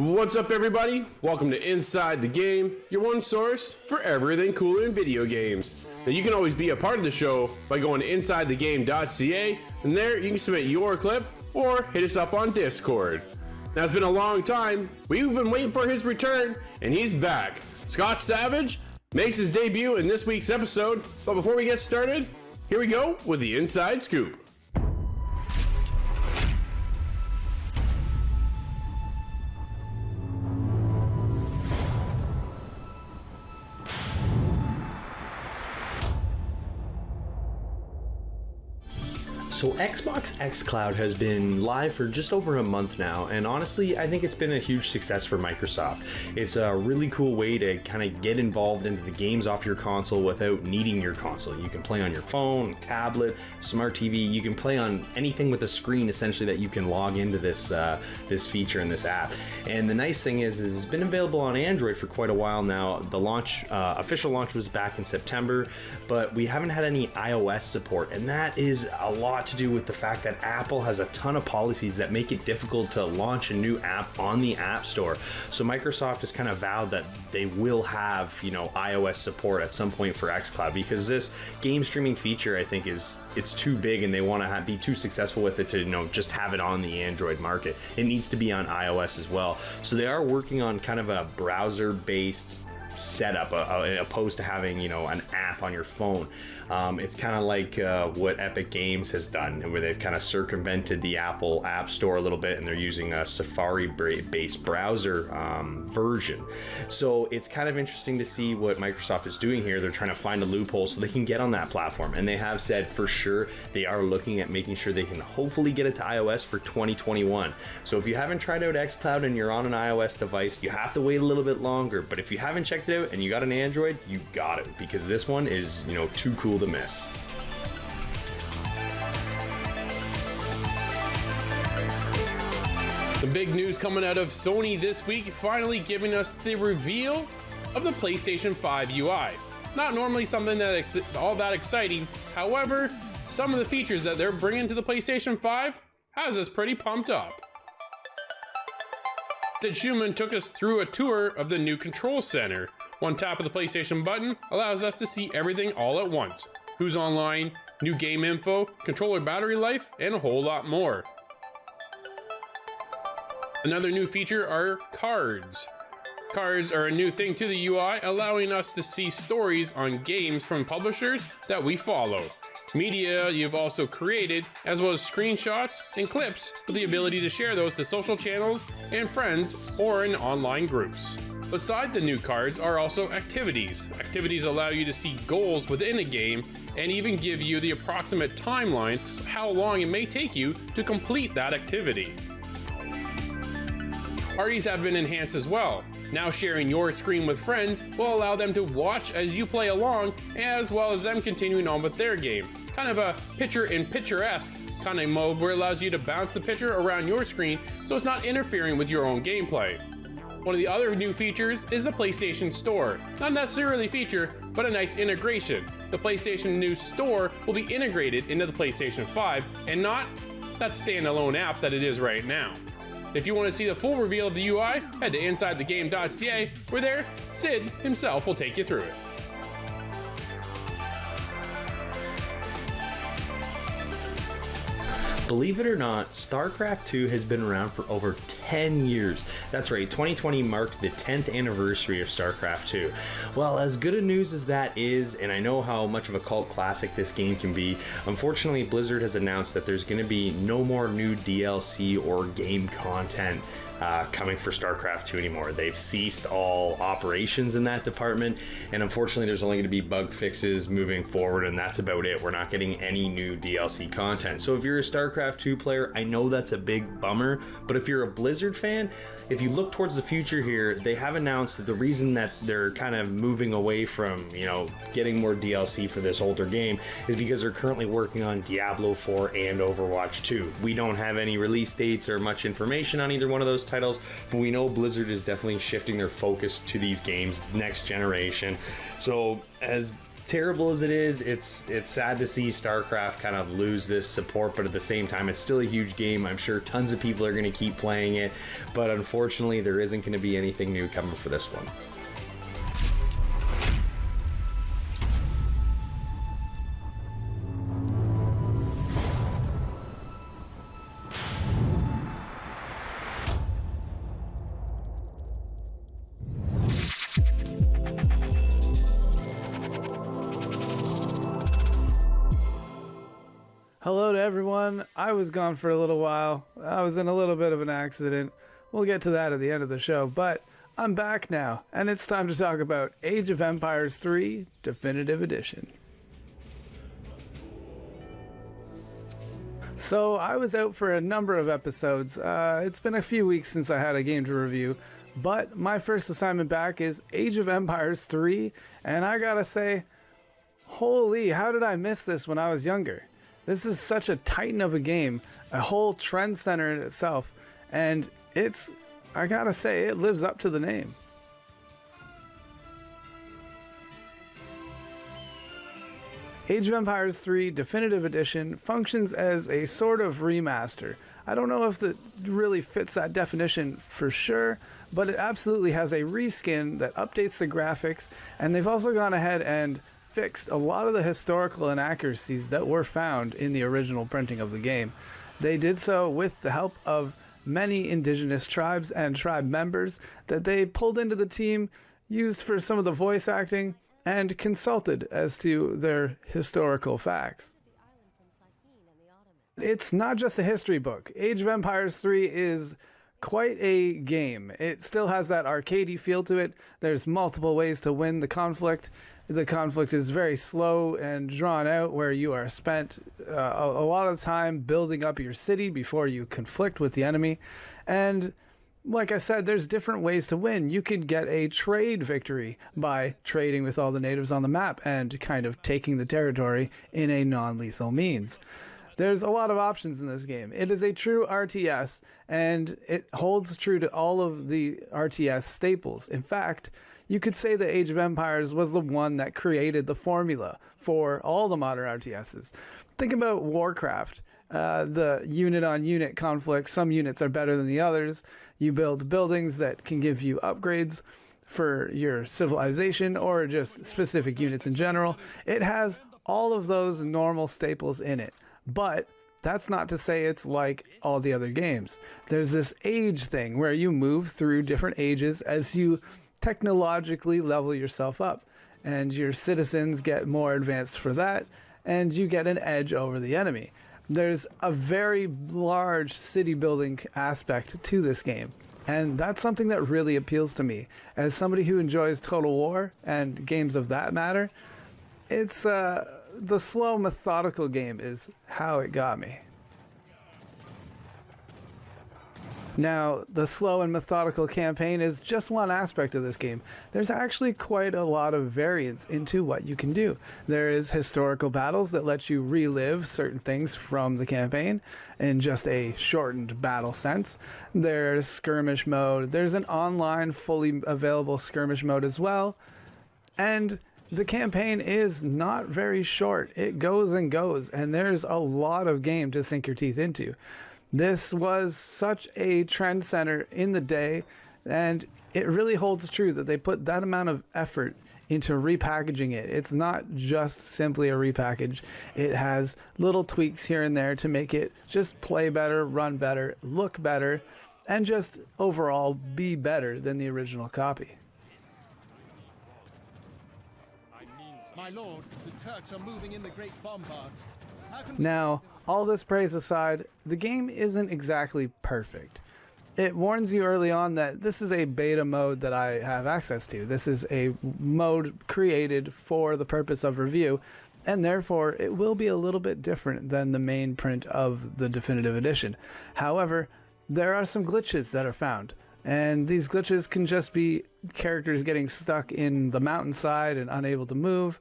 What's up, everybody? Welcome to Inside the Game, your one source for everything cool in video games. Now, you can always be a part of the show by going to InsideTheGame.ca, and there you can submit your clip or hit us up on Discord. Now, it's been a long time. We've been waiting for his return, and he's back. Scot Savage makes his debut in this week's episode, but before we get started, here we go with the Inside Scoop. So Xbox xCloud has been live for just over a month now, and honestly, I think it's been a huge success for Microsoft. It's a really cool way to kind of get involved into the games off your console without needing your console. You can play on your phone, tablet, smart TV. You can play on anything with a screen, essentially, that you can log into this this feature in this app. And the nice thing is it's been available on Android for quite a while now. The launch, official launch, was back in September, but we haven't had any iOS support, and that is a lot to do with the fact that Apple has a ton of policies that make it difficult to launch a new app on the App Store. So Microsoft has kind of vowed that they will have, iOS support at some point for xCloud, because this game streaming feature, I think, it's too big, and they want to be too successful with it to just have it on the Android market. It needs to be on iOS as well. So they are working on kind of a browser-based setup opposed to having an app on your phone. It's kind of like what Epic Games has done, where they've kind of circumvented the Apple App Store a little bit, and they're using a Safari-based browser version. So it's kind of interesting to see what Microsoft is doing here. They're trying to find a loophole so they can get on that platform, and they have said for sure they are looking at making sure they can hopefully get it to iOS for 2021. So if you haven't tried out xCloud and you're on an iOS device, you have to wait a little bit longer. But if you haven't checked it out and you got an Android, you got it, because this one is too cool to miss. Some big news coming out of Sony this week, finally giving us the reveal of the PlayStation 5 UI. Not normally something that all that exciting, however, some of the features that they're bringing to the PlayStation 5 has us pretty pumped up. Sid Schumann took us through a tour of the new control center. One tap of the PlayStation button allows us to see everything all at once. Who's online, new game info, controller battery life, and a whole lot more. Another new feature are cards. Cards are a new thing to the UI, allowing us to see stories on games from publishers that we follow. Media you've also created, as well as screenshots and clips with the ability to share those to social channels and friends or in online groups. Beside the new cards are also activities. Activities allow you to see goals within a game and even give you the approximate timeline of how long it may take you to complete that activity. Parties have been enhanced as well. Now sharing your screen with friends will allow them to watch as you play along, as well as them continuing on with their game. Kind of a picture-in-picture-esque kind of mode where it allows you to bounce the picture around your screen so it's not interfering with your own gameplay. One of the other new features is the PlayStation Store. Not necessarily a feature, but a nice integration. The PlayStation new store will be integrated into the PlayStation 5 and not that standalone app that it is right now. If you want to see the full reveal of the UI, head to InsideTheGame.ca, where there, Sid himself will take you through it. Believe it or not, Starcraft 2 has been around for over 10 years. That's right, 2020 marked the 10th anniversary of Starcraft 2. Well, as good a news as that is, and I know how much of a cult classic this game can be, unfortunately Blizzard has announced that there's going to be no more new DLC or game content coming for Starcraft 2 anymore. They've ceased all operations in that department, and unfortunately there's only going to be bug fixes moving forward, and that's about it. We're not getting any new DLC content. So if you're a Starcraft 2 player, I know that's a big bummer, but if you're a Blizzard fan, if you look towards the future here, they have announced that the reason that they're kind of moving away from, getting more DLC for this older game is because they're currently working on Diablo 4 and Overwatch 2. We don't have any release dates or much information on either one of those titles, but we know Blizzard is definitely shifting their focus to these games next generation. So as terrible as it is, it's sad to see Starcraft kind of lose this support, but at the same time, it's still a huge game. I'm sure tons of people are going to keep playing it, but unfortunately, there isn't going to be anything new coming for this one. Hello to everyone. I was gone for a little while. I was in a little bit of an accident. We'll get to that at the end of the show, but I'm back now, and it's time to talk about Age of Empires 3 Definitive Edition. So I was out for a number of episodes. It's been a few weeks since I had a game to review, but my first assignment back is Age of Empires 3, and I gotta say, holy, how did I miss this when I was younger? This is such a titan of a game, a whole trend center in itself, and I gotta say, it lives up to the name. Age of Empires 3 Definitive Edition functions as a sort of remaster. I don't know if it really fits that definition for sure, but it absolutely has a reskin that updates the graphics, and they've also gone ahead and fixed a lot of the historical inaccuracies that were found in the original printing of the game. They did so with the help of many indigenous tribes and tribe members that they pulled into the team, used for some of the voice acting, and consulted as to their historical facts. It's not just a history book. Age of Empires 3 is quite a game. It still has that arcadey feel to it. There's multiple ways to win the conflict. The conflict is very slow and drawn out, where you are spent a lot of time building up your city before you conflict with the enemy. And like I said, there's different ways to win. You could get a trade victory by trading with all the natives on the map and kind of taking the territory in a non-lethal means. There's a lot of options in this game. It is a true RTS, and it holds true to all of the RTS staples. In fact, you could say that Age of Empires was the one that created the formula for all the modern RTSs. Think about Warcraft, the unit-on-unit conflict. Some units are better than the others. You build buildings that can give you upgrades for your civilization or just specific units in general. It has all of those normal staples in it, but that's not to say it's like all the other games. There's this age thing where you move through different ages as you technologically level yourself up, and your citizens get more advanced for that, and you get an edge over the enemy. There's a very large city building aspect to this game, and that's something that really appeals to me. As somebody who enjoys Total War and games of that matter, it's the slow, methodical game is how it got me. Now, the slow and methodical campaign is just one aspect of this game. There's actually quite a lot of variance into what you can do. There is historical battles that let you relive certain things from the campaign in just a shortened battle sense. There's skirmish mode. There's an online, fully available skirmish mode as well. And the campaign is not very short. It goes and goes, and there's a lot of game to sink your teeth into. This was such a trend center in the day, and it really holds true that they put that amount of effort into repackaging it. It's not just simply a repackage. It has little tweaks here and there to make it just play better, run better, look better, and just overall be better than the original copy. My lord, the Turks are moving in the great bombards. Now, all this praise aside, the game isn't exactly perfect. It warns you early on that this is a beta mode that I have access to. This is a mode created for the purpose of review, and therefore it will be a little bit different than the main print of the definitive edition. However, there are some glitches that are found, and these glitches can just be characters getting stuck in the mountainside and unable to move,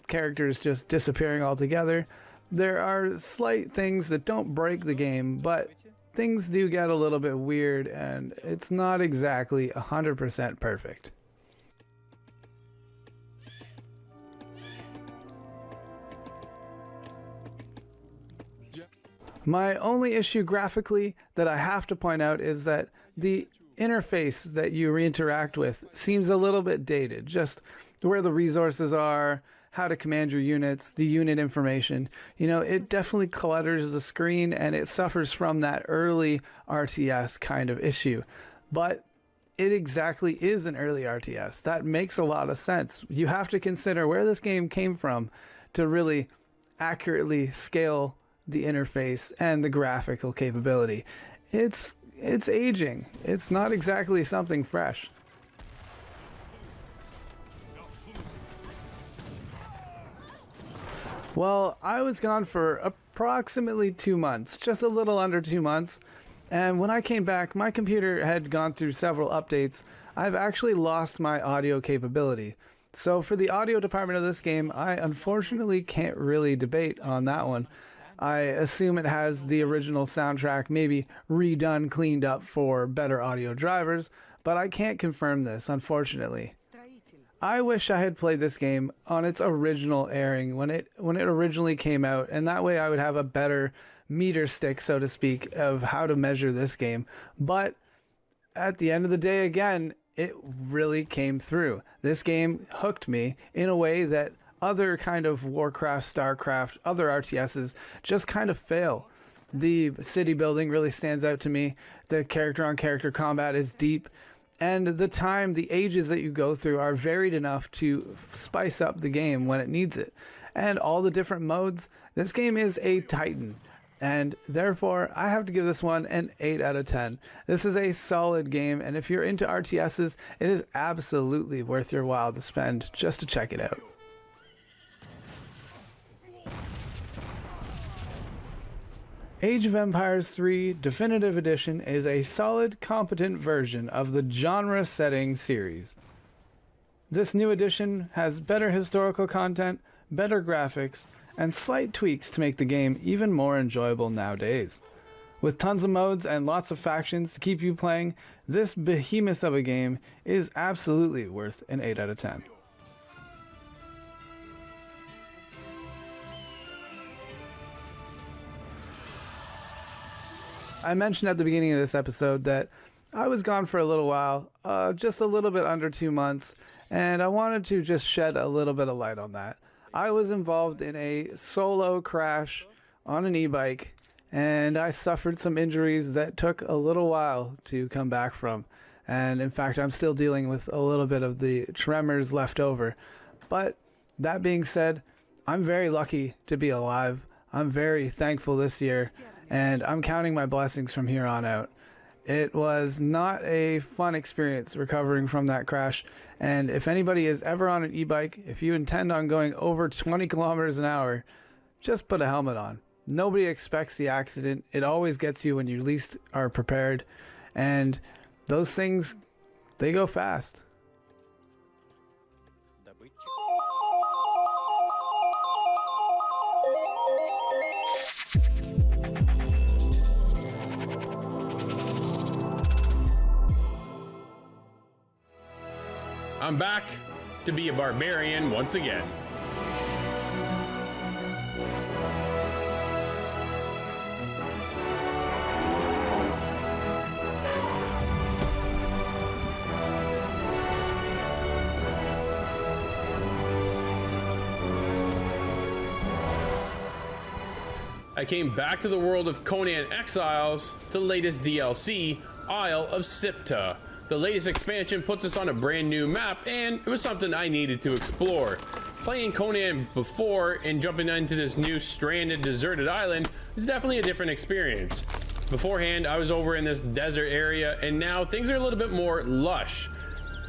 characters just disappearing altogether. There are slight things that don't break the game, but things do get a little bit weird, and it's not exactly 100% perfect. My only issue graphically that I have to point out is that the interface that you interact with seems a little bit dated. Just where the resources are, how to command your units, the unit information. You know, it definitely clutters the screen and it suffers from that early RTS kind of issue. But it exactly is an early RTS. That makes a lot of sense. You have to consider where this game came from to really accurately scale the interface and the graphical capability. It's aging. It's not exactly something fresh. Well, I was gone for approximately 2 months, just a little under 2 months. And when I came back, my computer had gone through several updates. I've actually lost my audio capability. So for the audio department of this game, I unfortunately can't really debate on that one. I assume it has the original soundtrack maybe redone, cleaned up for better audio drivers, but I can't confirm this, unfortunately. I wish I had played this game on its original airing when it originally came out, and that way I would have a better meter stick, so to speak, of how to measure this game. But at the end of the day, again, it really came through. This game hooked me in a way that other kind of Warcraft, Starcraft, other RTSs just kind of fail. The city building really stands out to me. The character-on-character combat is deep. And the ages that you go through are varied enough to spice up the game when it needs it. And all the different modes, this game is a titan. And therefore, I have to give this one an 8 out of 10. This is a solid game, and if you're into RTSs, it is absolutely worth your while to spend just to check it out. Age of Empires 3 Definitive Edition is a solid, competent version of the genre-setting series. This new edition has better historical content, better graphics, and slight tweaks to make the game even more enjoyable nowadays. With tons of modes and lots of factions to keep you playing, this behemoth of a game is absolutely worth an 8 out of 10. I mentioned at the beginning of this episode that I was gone for a little while, just a little bit under 2 months, and I wanted to just shed a little bit of light on that. I was involved in a solo crash on an e-bike, and I suffered some injuries that took a little while to come back from. And in fact, I'm still dealing with a little bit of the tremors left over. But that being said, I'm very lucky to be alive. I'm very thankful this year, and I'm counting my blessings from here on out. It was not a fun experience recovering from that crash, and if anybody is ever on an e-bike, if you intend on going over 20 kilometers an hour, just put a helmet on. Nobody expects the accident. It always gets you when you least are prepared, and those things, they go fast. I'm back to be a barbarian once again. I came back to the world of Conan Exiles, the latest DLC, Isle of Sipta. The latest expansion puts us on a brand new map, and it was something I needed to explore. Playing Conan before and jumping into this new stranded, deserted island is definitely a different experience. Beforehand, I was over in this desert area, and now things are a little bit more lush.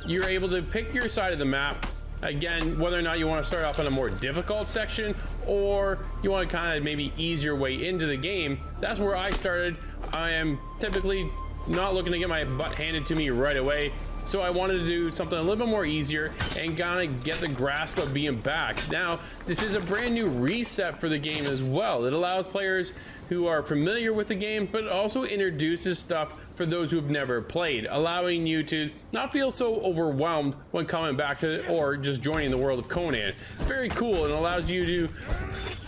You're able to pick your side of the map. Again, whether or not you want to start off on a more difficult section, or you want to kind of maybe ease your way into the game, that's where I started. I am typically not looking to get my butt handed to me right away, so I wanted to do something a little bit more easier and kind of get the grasp of being back. Now, this is a brand new reset for the game as well. It allows players who are familiar with the game, but it also introduces stuff for those who've never played, allowing you to not feel so overwhelmed when coming back to or just joining the world of Conan. It's very cool and allows you to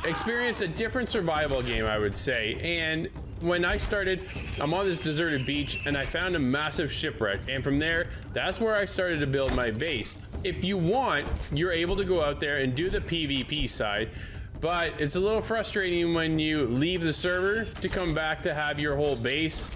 experience a different survival game, I would say. And when I started, I'm on this deserted beach and I found a massive shipwreck, and from there, that's where I started to build my base. If you want, you're able to go out there and do the PvP side, but it's a little frustrating when you leave the server to come back to have your whole base,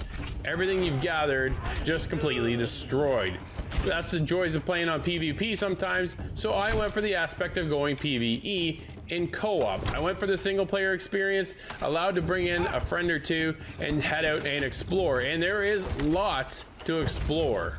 everything you've gathered, just completely destroyed. That's the joys of playing on PvP sometimes, so I went for the aspect of going PvE in co-op. I went for the single player experience, allowed to bring in a friend or two and head out and explore, and there is lots to explore.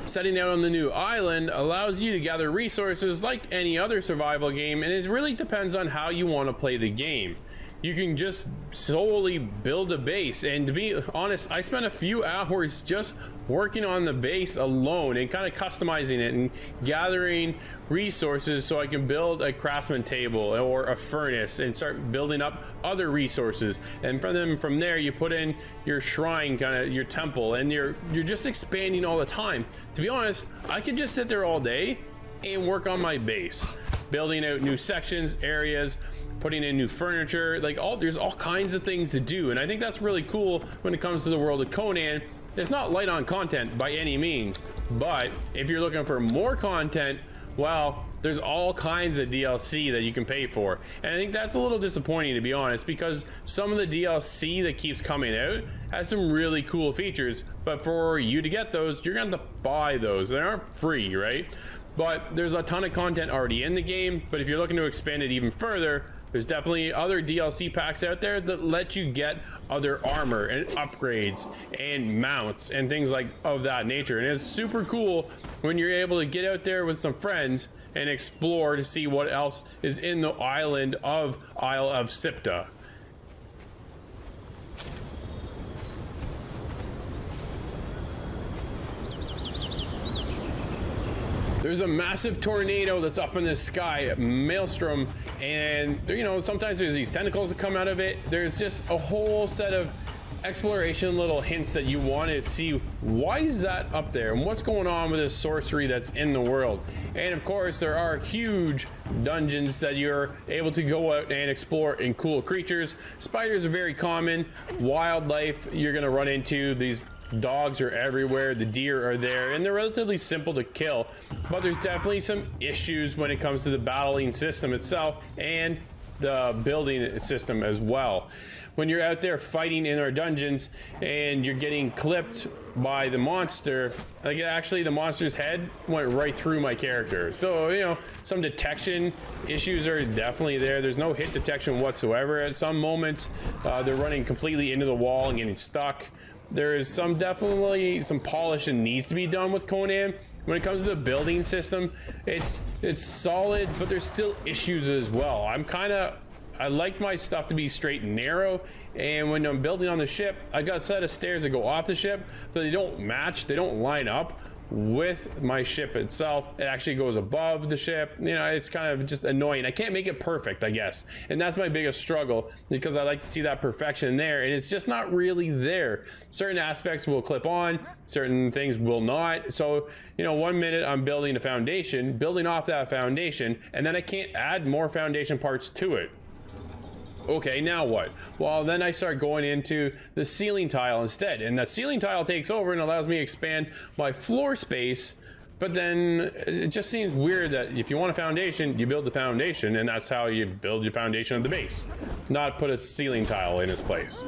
Setting out on the new island allows you to gather resources like any other survival game, and it really depends on how you want to play the game. You can just solely build a base, and to be honest, I spent a few hours just working on the base alone and kind of customizing it and gathering resources so I can build a craftsman table or a furnace and start building up other resources. And from there you put in your shrine, kind of your temple, and you're just expanding all the time. To be honest, I could just sit there all day and work on my base, building out new sections, areas, putting in new furniture, there's all kinds of things to do. And I think that's really cool when it comes to the world of Conan. It's not light on content by any means, but if you're looking for more content, well, there's all kinds of DLC that you can pay for. And I think that's a little disappointing, to be honest, because some of the DLC that keeps coming out has some really cool features, but for you to get those, you're gonna have to buy those. They aren't free, right? But there's a ton of content already in the game, but if you're looking to expand it even further, there's definitely other DLC packs out there that let you get other armor and upgrades and mounts and things of that nature. And it's super cool when you're able to get out there with some friends and explore to see what else is in the island of Isle of Sipta. There's a massive tornado that's up in the sky, Maelstrom, and sometimes there's these tentacles that come out of it. There's just a whole set of exploration little hints that you want to see. Why is that up there, and what's going on with this sorcery that's in the world? And of course, there are huge dungeons that you're able to go out and explore, and cool creatures. Spiders are very common. Wildlife, you're going to run into these dogs are everywhere, the deer are there, and they're relatively simple to kill, but there's definitely some issues when it comes to the battling system itself and the building system as well. When you're out there fighting in our dungeons and you're getting clipped by the monster, actually the monster's head went right through my character. So, some detection issues are definitely there. There's no hit detection whatsoever. At some moments, they're running completely into the wall and getting stuck. There is definitely some polish that needs to be done with Conan. When it comes to the building system, it's solid, but there's still issues as well. I like my stuff to be straight and narrow, and when I'm building on the ship, I got a set of stairs that go off the ship, but they don't match, they don't line up with my ship itself. It actually goes above the ship. It's kind of just annoying. I can't make it perfect, I guess, and that's my biggest struggle, because I like to see that perfection there, and it's just not really there. Certain aspects will clip on, certain things will not. So 1 minute I'm building a foundation, building off that foundation, and then I can't add more foundation parts to it. Okay, now what? Well, then I start going into the ceiling tile instead, and the ceiling tile takes over and allows me to expand my floor space. But then it just seems weird that if you want a foundation, you build the foundation, and that's how you build your foundation of the base, not put a ceiling tile in its place.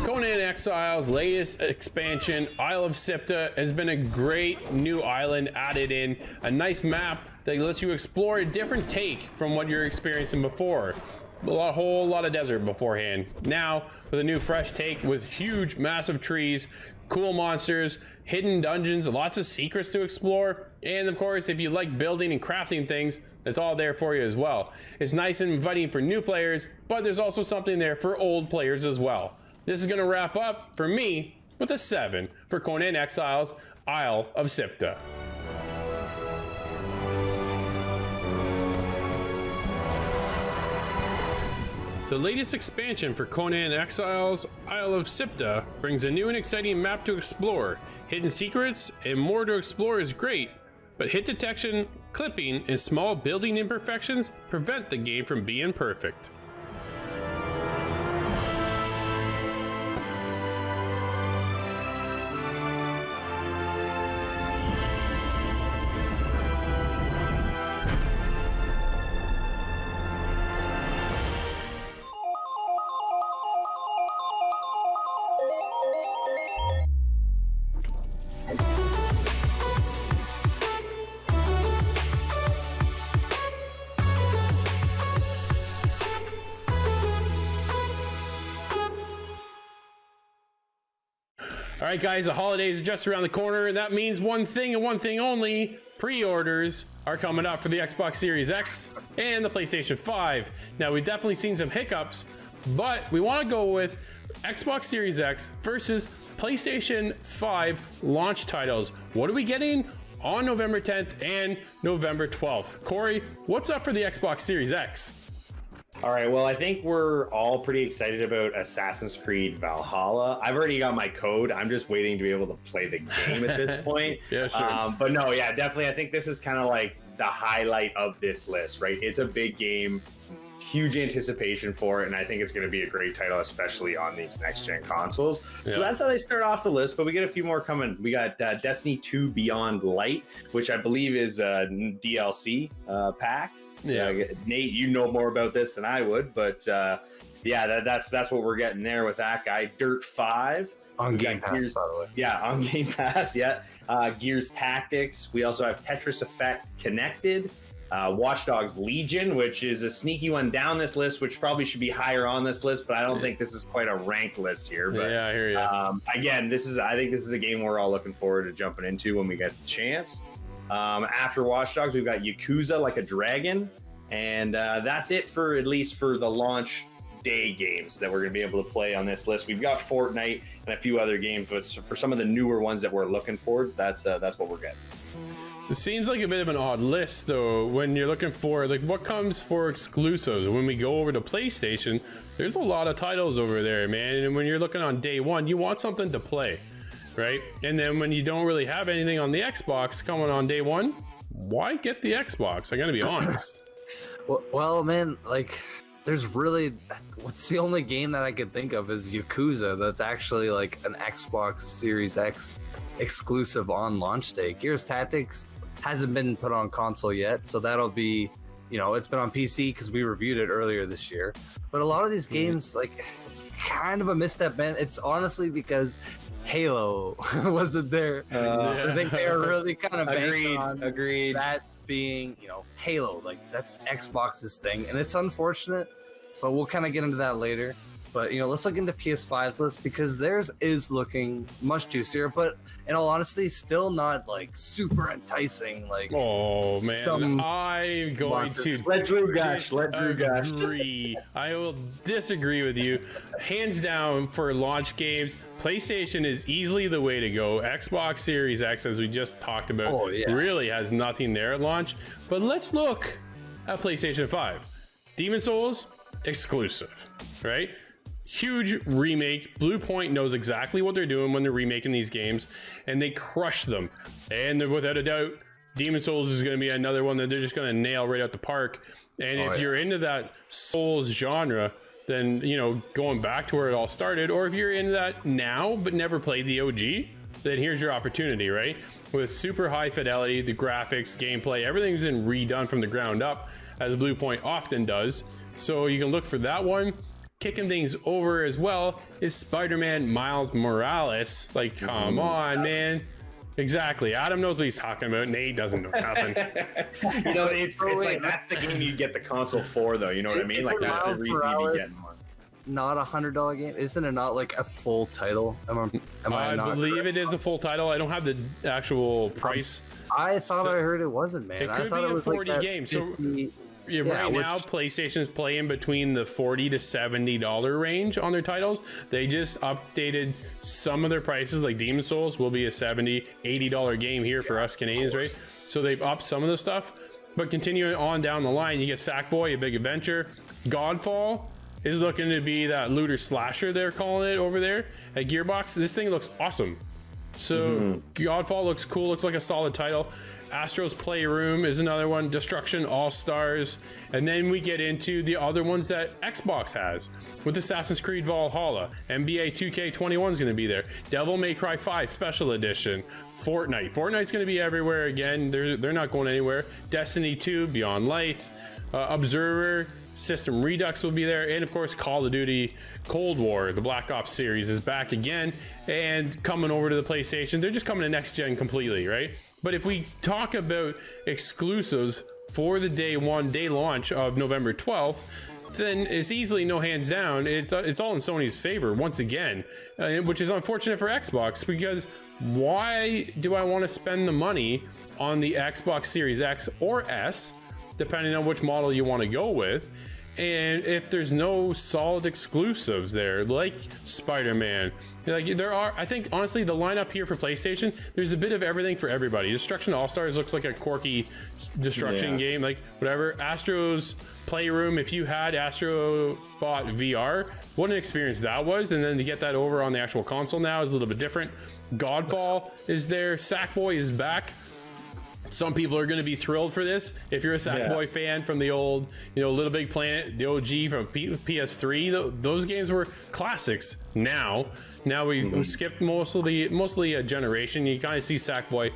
Conan Exiles' latest expansion, Isle of Sipta, has been a great new island added in, a nice map that lets you explore a different take from what you're experiencing before. A whole lot of desert beforehand. Now, with a new fresh take with huge, massive trees, cool monsters, hidden dungeons, lots of secrets to explore, and of course, if you like building and crafting things, it's all there for you as well. It's nice and inviting for new players, but there's also something there for old players as well. This is going to wrap up, for me, with a 7 for Conan Exiles, Isle of Sipta. The latest expansion for Conan Exiles, Isle of Sipta, brings a new and exciting map to explore. Hidden secrets and more to explore is great, but hit detection, clipping, and small building imperfections prevent the game from being perfect. All right, guys, the holidays are just around the corner, and that means one thing and one thing only. Pre-orders are coming up for the Xbox Series X and the PlayStation 5. Now, we've definitely seen some hiccups, but we want to go with Xbox Series X versus PlayStation 5 launch titles. What are we getting on November 10th and November 12th? Corey, what's up for the Xbox Series X? All right, well, I think we're all pretty excited about Assassin's Creed Valhalla. I've already got my code. I'm just waiting to be able to play the game at this point. Yeah, sure. But no, yeah, definitely. I think this is kind of like the highlight of this list, right? It's a big game, huge anticipation for it, and I think it's going to be a great title, especially on these next-gen consoles. Yeah. So that's how they start off the list, but we get a few more coming. We got Destiny 2 Beyond Light, which I believe is a DLC pack. Yeah, Nate, you know more about this than I would, but yeah, that's what we're getting there with that guy. Dirt 5 on Game Pass, by the way. Yeah, on Game Pass. Yeah, Gears Tactics. We also have Tetris Effect Connected, Watchdogs Legion, which is a sneaky one down this list, which probably should be higher on this list, but I don't think this is quite a ranked list here. But yeah, I hear you. Again, I think this is a game we're all looking forward to jumping into when we get the chance. After Watchdogs, we've got Yakuza Like a Dragon, and that's it for at least for the launch day games that we're going to be able to play on this list. We've got Fortnite and a few other games, but for some of the newer ones that we're looking for, that's what we're getting. It seems like a bit of an odd list, though, when you're looking for, like, what comes for exclusives. When we go over to PlayStation, there's a lot of titles over there, man, and when you're looking on day one, you want something to play. Right? And then when you don't really have anything on the Xbox coming on day one, why get the Xbox? I gotta be honest. Well, man, like, there's really, what's the only game that I could think of is Yakuza that's actually like an Xbox Series X exclusive on launch day. Gears Tactics hasn't been put on console yet, so that'll be, it's been on PC because we reviewed it earlier this year. But a lot of these games, like, it's kind of a misstep, man. It's honestly because Halo wasn't there. I think they were really kind of banking on that being, Halo. Like, that's Xbox's thing, and it's unfortunate, but we'll kind of get into that later. But, let's look into PS5's list because theirs is looking much juicier, but in all honesty, still not like super enticing. Like, oh man, I'm going to let Drew gush. Disagree. I will disagree with you. Hands down, for launch games, PlayStation is easily the way to go. Xbox Series X, as we just talked about, really has nothing there at launch. But let's look at PlayStation 5. Demon's Souls, exclusive, right? Huge remake. Blue Point knows exactly what they're doing when they're remaking these games, and they crush them. And without a doubt, Demon's Souls is going to be another one that they're just going to nail right out the park. And if you're into that Souls genre, then, going back to where it all started, or if you're into that now but never played the OG, then here's your opportunity, right? With super high fidelity, the graphics, gameplay, everything's been redone from the ground up, as Blue Point often does. So you can look for that one. Kicking things over as well is Spider-Man Miles Morales. Like, come on, man. Exactly. Adam knows what he's talking about. Nate doesn't know nothing. It's like that's the game you get the console for, though. You know what I mean? Like, that's the reason you'd be getting one. Not $100 game? Isn't it not like a full title? I believe it is a full title. I don't have the actual price. I thought I heard it wasn't, man. It could be a 40 game. So Yeah, right now, PlayStation's playing between the $40 to $70 range on their titles. They just updated some of their prices, like Demon Souls will be a $70, $80 game here for us Canadians, right? So they've upped some of the stuff. But continuing on down the line, you get Sackboy, A Big Adventure. Godfall is looking to be that looter slasher they're calling it over there at Gearbox. This thing looks awesome. So Godfall looks cool, looks like a solid title. Astro's Playroom is another one. Destruction All Stars. And then we get into the other ones that Xbox has with Assassin's Creed Valhalla. NBA 2K21 is going to be there. Devil May Cry 5 Special Edition. Fortnite's going to be everywhere again. They're not going anywhere. Destiny 2 Beyond Light. Observer. System Redux will be there, and of course Call of Duty Cold War, the Black Ops series, is back again and coming over to the PlayStation. They're just coming to next gen completely, right? But if we talk about exclusives for the day launch of November 12th, then it's easily no hands down. It's all in Sony's favor once again, which is unfortunate for Xbox, because why do I want to spend the money on the Xbox Series X or S, depending on which model you want to go with? And if there's no solid exclusives there, like Spider-Man, like there are, I think honestly the lineup here for PlayStation, there's a bit of everything for everybody. Destruction All-Stars looks like a quirky destruction game, like whatever. Astro's Playroom, if you had Astro Bot VR, what an experience that was. And then to get that over on the actual console now is a little bit different. Godfall is there. Sackboy is back. Some people are going to be thrilled for this. If you're a Sackboy fan from the old, Little Big Planet, the OG from PS3, those games were classics. Now we skipped mostly a generation. You kind of see Sackboy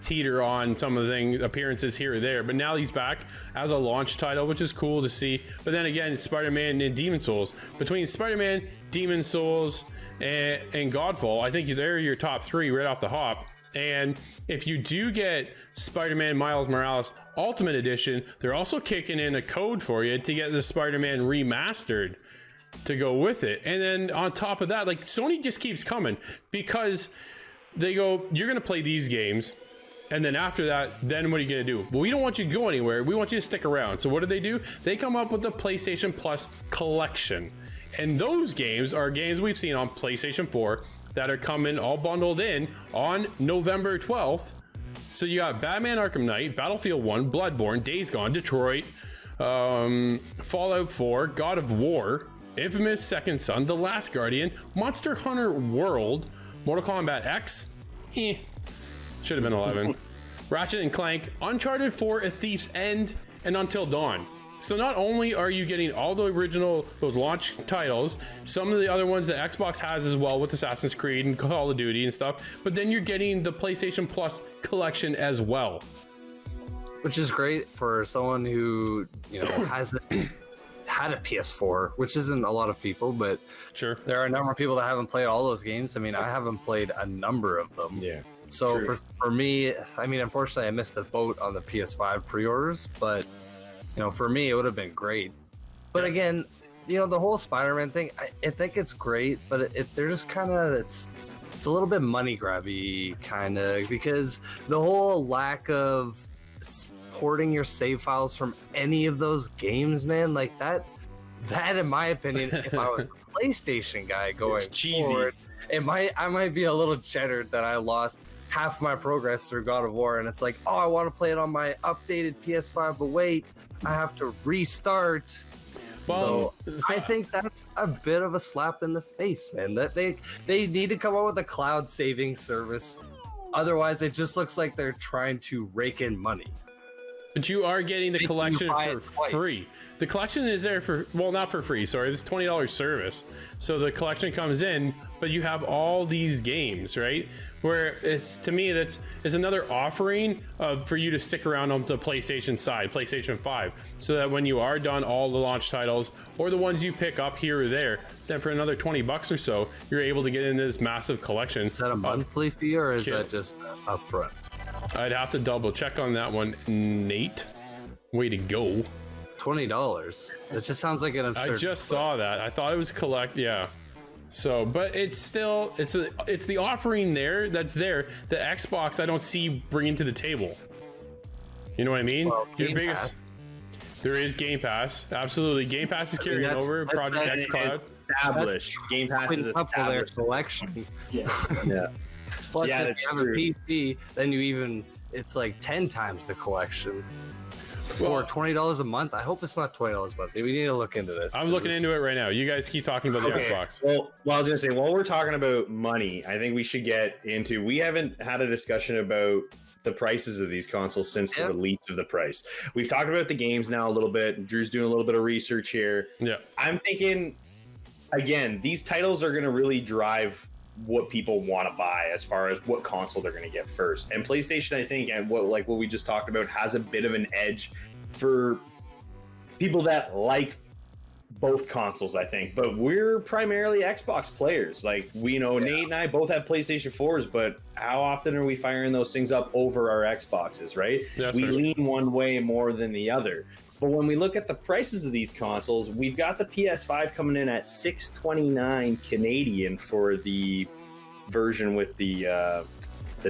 teeter on some of the appearances here or there, but now he's back as a launch title, which is cool to see. But then again, Spider-Man and Demon Souls. Between Spider-Man, Demon Souls, and Godfall, I think they're your top three right off the hop. And if you do get Spider-Man Miles Morales Ultimate Edition, they're also kicking in a code for you to get the Spider-Man remastered to go with it. And then on top of that, like Sony just keeps coming, because they go, you're going to play these games, and then after that, then what are you going to do? Well, we don't want you to go anywhere. We want you to stick around. So what do? They come up with the PlayStation Plus collection. And those games are games we've seen on PlayStation 4 that are coming all bundled in on November 12th. So you got Batman Arkham Knight, Battlefield 1, Bloodborne, Days Gone, Detroit, Fallout 4, God of War, Infamous Second Son, The Last Guardian, Monster Hunter World, Mortal Kombat X, should have been 11, Ratchet and Clank, Uncharted 4, A Thief's End, and Until Dawn. So not only are you getting all the original, those launch titles, some of the other ones that Xbox has as well with Assassin's Creed and Call of Duty and stuff, but then you're getting the PlayStation Plus collection as well. Which is great for someone who, hasn't had a PS4, which isn't a lot of people, but sure, there are a number of people that haven't played all those games. I mean, I haven't played a number of them. Yeah. So for me, I mean, unfortunately, I missed the boat on the PS5 pre-orders, but for me, it would have been great. But again, the whole Spider-Man thing, I think it's great, but they're just kind of, it's a little bit money grabby kind of, because the whole lack of porting your save files from any of those games, man, like that in my opinion, if I was a PlayStation guy going forward, I might be a little cheddared that I lost half my progress through God of War, and it's like, oh, I want to play it on my updated PS5, but wait, I have to restart. Well, so I think that's a bit of a slap in the face, man. That they need to come up with a cloud saving service. Otherwise, it just looks like they're trying to rake in money. But you are getting the collection for free. The collection is there for, well, not for free, sorry. It's $20 service. So the collection comes in, but you have all these games, right? Where it's, to me, it's another offering for you to stick around on the PlayStation side, PlayStation 5, so that when you are done all the launch titles or the ones you pick up here or there, then for another $20 or so, you're able to get into this massive collection. Is that a monthly fee, or is that just upfront? I'd have to double check on that one, Nate. Way to go. $20. That just sounds like an absurd. I just saw that. I thought it was yeah. So, but it's still, it's the offering that's there. The Xbox I don't see bringing to the table. You know what I mean? Well, Your biggest. There is Game Pass. Absolutely. Game Pass is carrying over Project X Cloud. Established. Game Pass is Up for their established. collection. Yeah. Yeah. Plus, Yeah, if that's you have true. a PC, then it's like 10 times the collection. Well- For $20 a month. I hope it's not $20 a month. We need to look into this. I'm looking into it right now. You guys keep talking about the Okay. Xbox. Well, I was gonna say, while we're talking about money, I think we should get into. We haven't had a discussion about the prices of these consoles since the Yeah. release of the price. We've talked about the games now a little bit. Drew's doing a little bit of research here. Yeah. I'm thinking, again, these titles are gonna really drive what people want to buy as far as what console they're going to get first. And PlayStation, I think, and what we just talked about, has a bit of an edge for people that like both consoles, I think. But we're primarily Xbox players. Like, we know Nate and I both have PlayStation 4s, but how often are we firing those things up over our Xboxes, right? That's we fair. lean one way more than the other. But when we look at the prices of these consoles, we've got the PS5 coming in at $629 Canadian for the version with the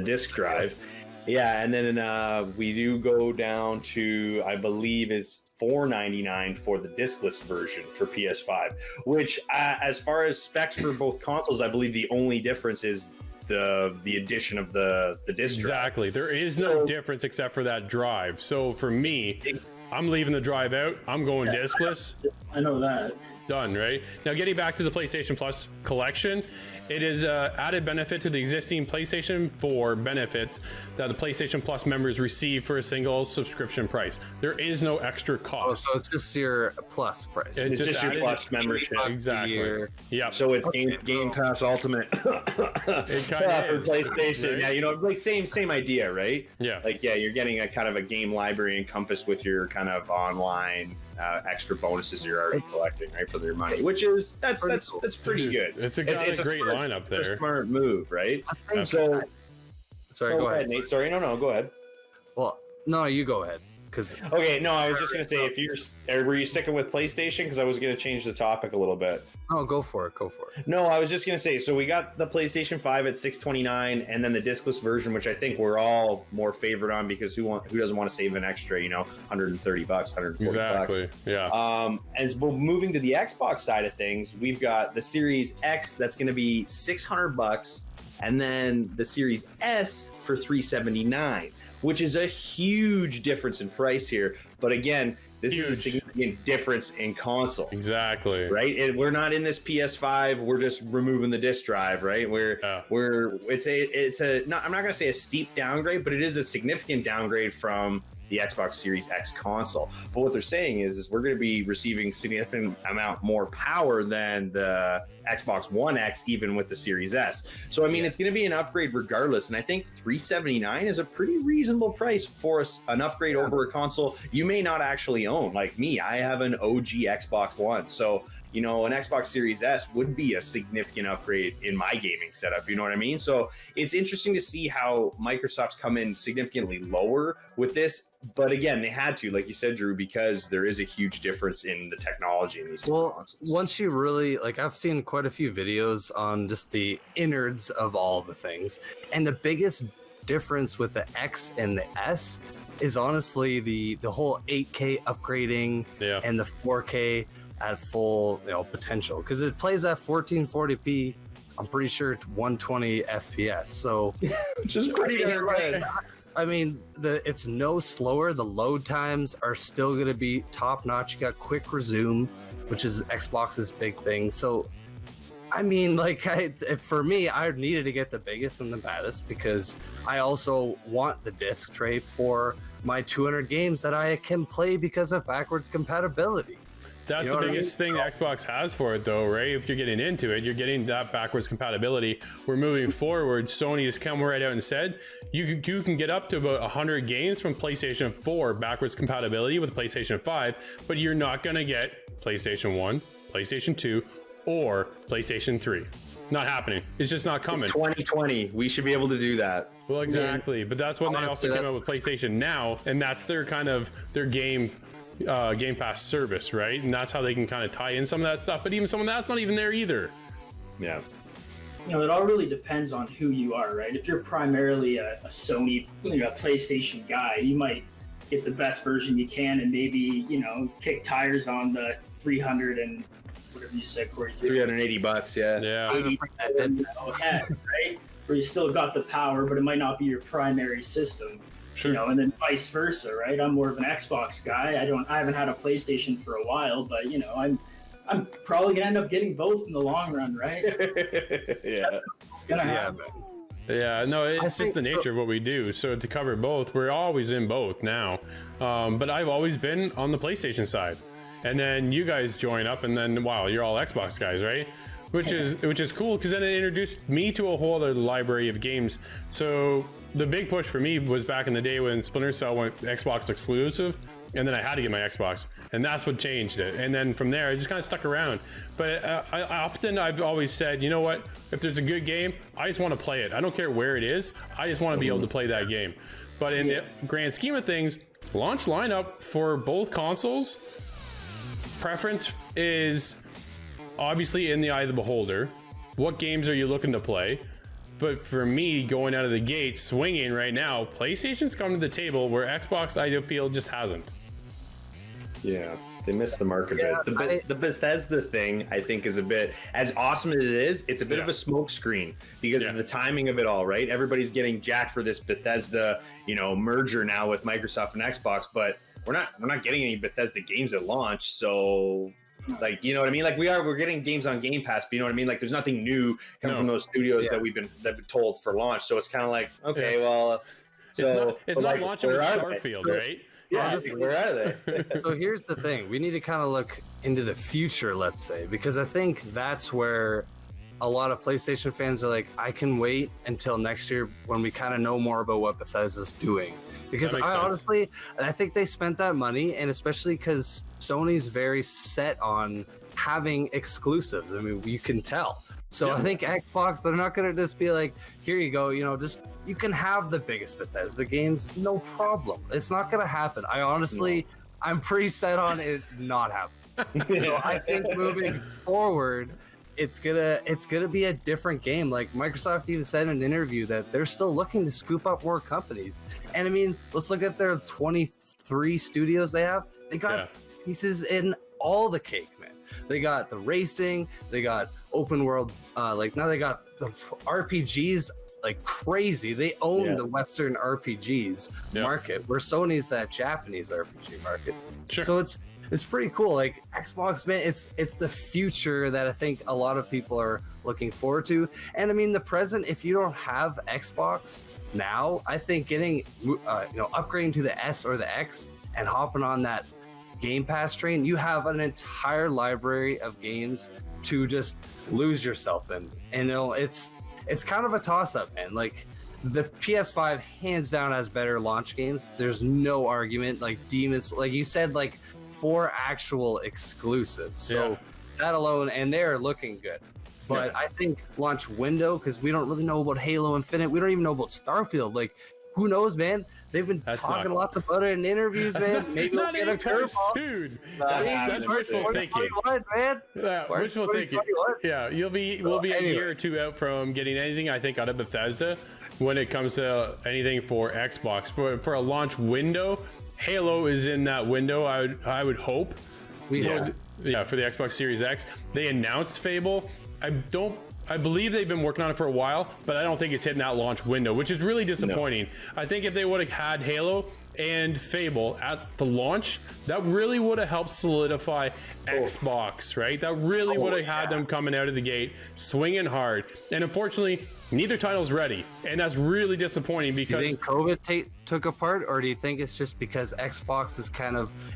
disc drive. Yeah, and then we do go down to, I believe, is $499 for the discless version for PS5. Which, as far as specs for both consoles, I believe the only difference is the addition of the disc drive. Exactly. There is no difference except for that drive. So for me, I'm leaving the drive out. I'm going discless. I know that. Done, right? Now, getting back to the PlayStation Plus collection, it is added benefit to the existing PlayStation 4 benefits that the PlayStation Plus members receive for a single subscription price. There is no extra Oh, cost. so it's just your plus price. It's just your added- Plus membership. Exactly. Year. Yeah. So it's Game Pass Ultimate It for kinda is, PlayStation. right? Yeah, you know, like same idea, right? Yeah. Like, yeah, you're getting a kind of a game library encompassed with your kind of online extra bonuses you're already collecting, right, for their money, which is that's pretty good. It's a great smart- lineup It's a there. smart move, right? think So Sorry, go ahead, Nate. Sorry, no, go ahead. Well, no, you go ahead. Because Okay, no, I was just gonna say, were you sticking with PlayStation? Because I was gonna change the topic a little bit. no, go for it. Go for it. No, I was just gonna say, so we got the PlayStation 5 at $629, and then the discless version, which I think we're all more favored on, because who doesn't want to save an extra, $130, $140. Exactly. Yeah. As we're moving to the Xbox side of things, we've got the Series X that's going to be $600, and then the Series S for $379, which is a huge difference in price here. But again, this is a Huge. significant difference in console. Exactly. Right, and we're not in this PS5. We're just removing the disc drive, right? Yeah. It's a not, I'm not going to say a steep downgrade, but it is a significant downgrade from the Xbox Series X console. But what they're saying is we're going to be receiving significant amount more power than the Xbox One X, even with the Series S. So I mean, it's going to be an upgrade regardless, and I think $379 is a pretty reasonable price for an upgrade over a console you may not actually own. Like me, I have an OG Xbox One, so an Xbox Series S would be a significant upgrade in my gaming setup. You know what I mean? So it's interesting to see how Microsoft's come in significantly lower with this. But again, they had to, like you said, Drew, because there is a huge difference in the technology in these two consoles. Once you really, I've seen quite a few videos on just the innards of all the things. And the biggest difference with the X and the S is honestly the whole 8K upgrading and the 4K at full potential, because it plays at 1440p. I'm pretty sure it's 120 FPS. So Which is pretty darn good. I mean, it's no slower. The load times are still going to be top notch. You got quick resume, which is Xbox's big thing. So, I mean, for me, I needed to get the biggest and the baddest, because I also want the disc tray for my 200 games that I can play because of backwards compatibility. That's You know the what I biggest mean? thing Xbox has for it, though, right? If you're getting into it, you're getting that backwards compatibility. We're moving forward. Sony has come right out and said you can get up to about 100 games from PlayStation 4 backwards compatibility with PlayStation 5, but you're not going to get PlayStation 1, PlayStation 2, or PlayStation 3. Not happening. It's just not coming. It's 2020. We should be able to do that. Well, exactly. But that's when they also came out with PlayStation Now, and that's their Game Pass service, right? And that's how they can kind of tie in some of that stuff. But even some of that's not even there either. Yeah. It all really depends on who you are, right? If you're primarily a Sony, a PlayStation guy, you might get the best version you can, and maybe kick tires on the 300 and whatever you said, Corey. $380, yeah. Yeah. 80 head, right? Where you still got the power, but it might not be your primary system. Sure. And then vice versa, right? I'm more of an Xbox guy. I haven't had a PlayStation for a while, but I'm probably gonna end up getting both in the long run, right? Yeah. It's gonna happen. Yeah, no, it's just think the nature of what we do. So to cover both, we're always in both now. But I've always been on the PlayStation side, and then you guys join up, and then wow, you're all Xbox guys, right? Which is cool, because then it introduced me to a whole other library of games. So the big push for me was back in the day when Splinter Cell went Xbox exclusive, and then I had to get my Xbox, and that's what changed it. And then from there, I just kind of stuck around. But I've always said, you know what? If there's a good game, I just want to play it. I don't care where it is. I just want to be able to play that game. But in the grand scheme of things, launch lineup for both consoles, preference is obviously in the eye of the beholder. What games are you looking to play? But for me, going out of the gate, swinging right now, PlayStation's come to the table where Xbox, I feel, just hasn't. Yeah, they missed the mark a bit. The Bethesda thing, I think, is a bit, as awesome as it is, it's a bit of a smoke screen because of the timing of it all, right? Everybody's getting jacked for this Bethesda, merger now with Microsoft and Xbox, but we're not getting any Bethesda games at launch, so like, you know what I mean? Like we're getting games on Game Pass, but you know what I mean? Like there's nothing new coming from those studios that we've been told for launch. So it's kind of like, okay, it's not launching with Starfield, right? Yeah, where are they? So here's the thing. We need to kind of look into the future, let's say, because I think that's where a lot of PlayStation fans are like, I can wait until next year when we kind of know more about what Bethesda's doing. Because honestly, I think they spent that money, and especially because Sony's very set on having exclusives. I mean, you can tell. So I think Xbox, they're not going to just be like, here you go, you can have the biggest Bethesda games, no problem. It's not going to happen. I'm pretty set on it not happening. So I think moving forward, it's gonna be a different game. Like Microsoft even said in an interview that they're still looking to scoop up more companies. And I mean, let's look at their 23 studios they have. They got pieces in all the cake, man. They got the racing, they got open world, now they got the RPGs like crazy. They own the Western RPGs market, where Sony's that Japanese RPG market. Sure. So it's pretty cool. Like Xbox, man, it's the future that I think a lot of people are looking forward to. And I mean, the present, if you don't have Xbox now, I think getting upgrading to the S or the X and hopping on that Game Pass train, you have an entire library of games to just lose yourself in. And it's kind of a toss-up, man. Like the PS5 hands down has better launch games. There's no argument. Like Demons, like you said, like 4 actual exclusives. So that alone, and they're looking good. But I think launch window, because we don't really know about Halo Infinite. We don't even know about Starfield. Like, who knows, man? They've been talking lots about it in interviews, man. Maybe we'll get a curveball. Dude, that's wishful thinking. Man. Wishful thinking. Yeah, we'll be a year or two out from getting anything, I think, out of Bethesda when it comes to anything for Xbox. But for a launch window, Halo is in that window. I would hope. For the Xbox Series X. They announced Fable. I believe they've been working on it for a while, but I don't think it's hitting that launch window, which is really disappointing. I think if they would have had Halo and Fable at the launch, that really would have helped solidify Xbox, right? That really would have had them coming out of the gate, swinging hard. And unfortunately, neither title's ready, and that's really disappointing because... Do you think COVID took a part, or do you think it's just because Xbox is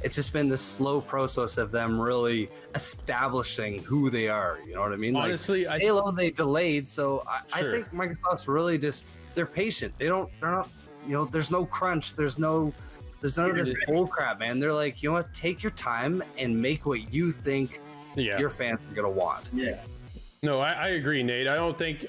it's just been this slow process of them really establishing who they are, you know what I mean? Honestly, like, Halo, they delayed, so I think Microsoft's really they're patient. They're not, there's no crunch, there's none of this bull crap, man. They're like, you know what, take your time and make what you think your fans are gonna want. Yeah. No, I agree, Nate. I think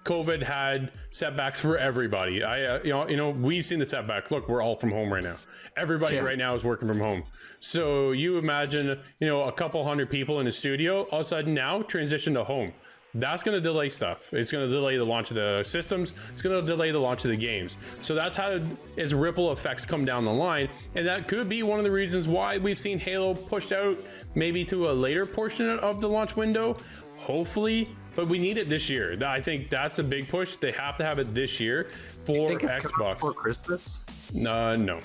COVID had setbacks for everybody. We've seen the setback. Look, we're all from home right now. Everybody right now is working from home. So you imagine, a couple hundred people in a studio, all of a sudden now transition to home. that's going to delay stuff. It's going to delay the launch of the systems. It's going to delay the launch of the games. So that's how its ripple effects come down the line. And that could be one of the reasons why we've seen Halo pushed out maybe to a later portion of the launch window, hopefully. But we need it this year. I think that's a big push. They have to have it this year for Xbox. For Christmas? No.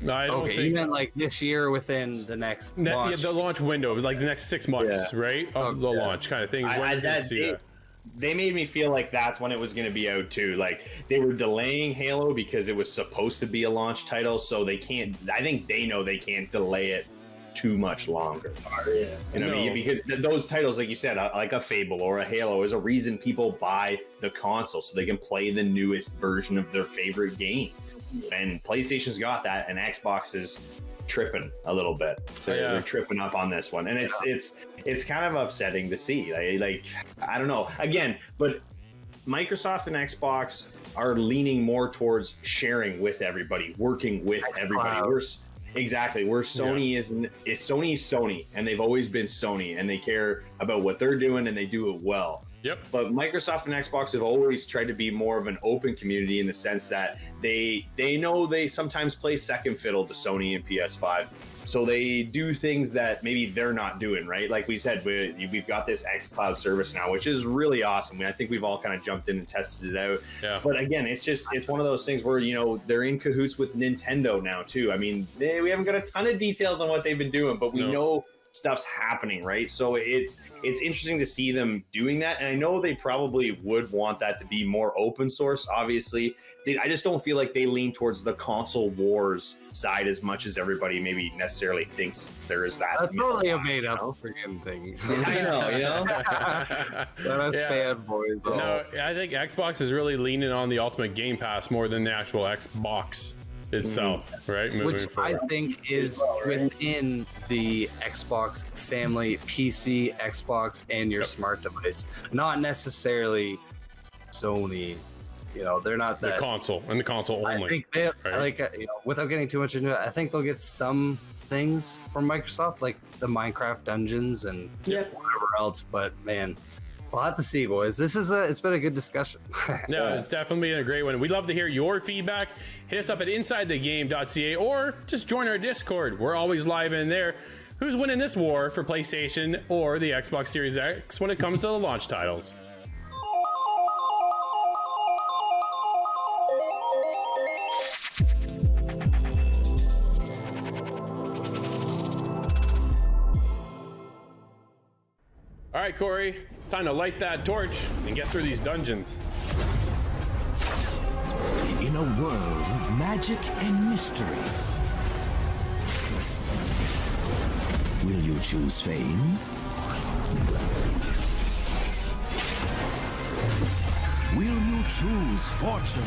I don't okay, think... you meant like this year within the next launch. Yeah, the launch window, like the next 6 months, right? Of the launch kind of thing. They made me feel like that's when it was going to be out too. Like they were delaying Halo because it was supposed to be a launch title, so they can't. I think they know they can't delay it too much longer. You know what I mean? Because those titles, like you said, like a Fable or a Halo, is a reason people buy the console so they can play the newest version of their favorite game. And PlayStation's got that, and Xbox is tripping a little bit. They're tripping up on this one, and it's kind of upsetting to see. Like I don't know. Again, but Microsoft and Xbox are leaning more towards sharing with everybody, working with everybody. Where Sony is Sony, and they've always been Sony, and they care about what they're doing, and they do it well. Yep. But Microsoft and Xbox have always tried to be more of an open community in the sense that they know they sometimes play second fiddle to Sony and PS5. So they do things that maybe they're not doing, right? Like we said, we've got this xCloud service now, which is really awesome. I think we've all kind of jumped in and tested it out. Yeah. But again, it's one of those things where, they're in cahoots with Nintendo now too. I mean, we haven't got a ton of details on what they've been doing, but we know stuff's happening, right? So it's interesting to see them doing that, and I know they probably would want that to be more open source. Obviously, I just don't feel like they lean towards the console wars side as much as everybody maybe necessarily thinks there is that. That's totally a made up freaking thing. I know, fanboys. No, I think Xbox is really leaning on the Ultimate Game Pass more than the actual Xbox itself, right? Which forward. I think is within the Xbox family, PC, Xbox, and your smart device. Not necessarily Sony. They're not that. The console and the console only. I think they without getting too much into it, I think they'll get some things from Microsoft, like the Minecraft dungeons and whatever else. But man, we'll have to see, boys. It's been a good discussion. No, it's definitely been a great one. We'd love to hear your feedback. Hit us up at insidethegame.ca or just join our Discord. We're always live in there. Who's winning this war for PlayStation or the Xbox Series X when it comes to the launch titles? All right, Corey, it's time to light that torch and get through these dungeons. In a world of magic and mystery, will you choose fame? Will you choose fortune?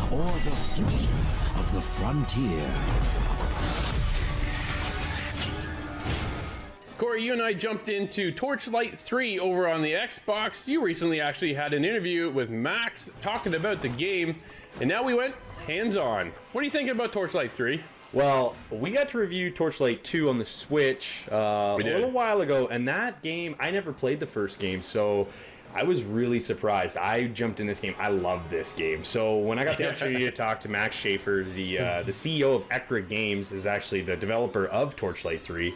Or the future of the frontier? Corey, you and I jumped into Torchlight 3 over on the Xbox. You recently actually had an interview with Max talking about the game, and now we went hands-on. What are you thinking about Torchlight 3? Well, we got to review Torchlight 2 on the Switch a little while ago, and that game, I never played the first game, so I was really surprised. I jumped in this game. I love this game. So when I got the opportunity to talk to Max Schaefer, the CEO of Ekra Games, is actually the developer of Torchlight 3.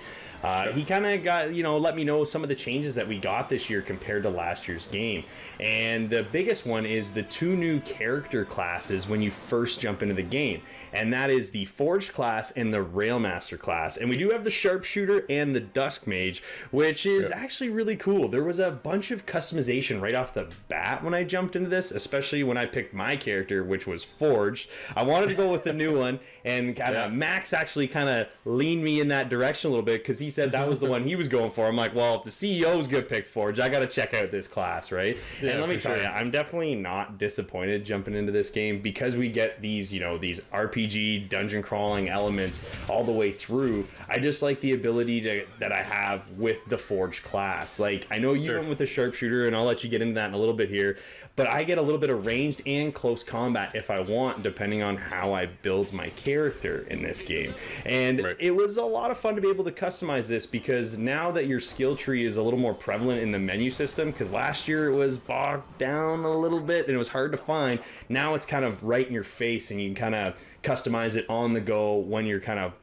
He kind of got, let me know some of the changes that we got this year compared to last year's game. And the biggest one is the 2 new character classes when you first jump into the game. And that is the Forged class and the Railmaster class. And we do have the Sharpshooter and the Dusk Mage, which is actually really cool. There was a bunch of customization right off the bat when I jumped into this, especially when I picked my character, which was Forged. I wanted to go with the new one, and Max actually kind of leaned me in that direction a little bit because he said that was the one he was going for. I'm like, well, if the CEO's gonna pick Forge, I gotta check out this class, right? Yeah, and let me tell sure. you, I'm definitely not disappointed jumping into this game because we get these, these RPG dungeon crawling elements all the way through. I just like the ability that I have with the Forge class. Like, I know you went with the sharpshooter, and I'll let you get into that in a little bit here, but I get a little bit of ranged and close combat if I want, depending on how I build my character in this game. And it was a lot of fun to be able to customize this, because now that your skill tree is a little more prevalent in the menu system, because last year it was bogged down a little bit and it was hard to find, now it's kind of right in your face and you can kind of customize it on the go when you're kind of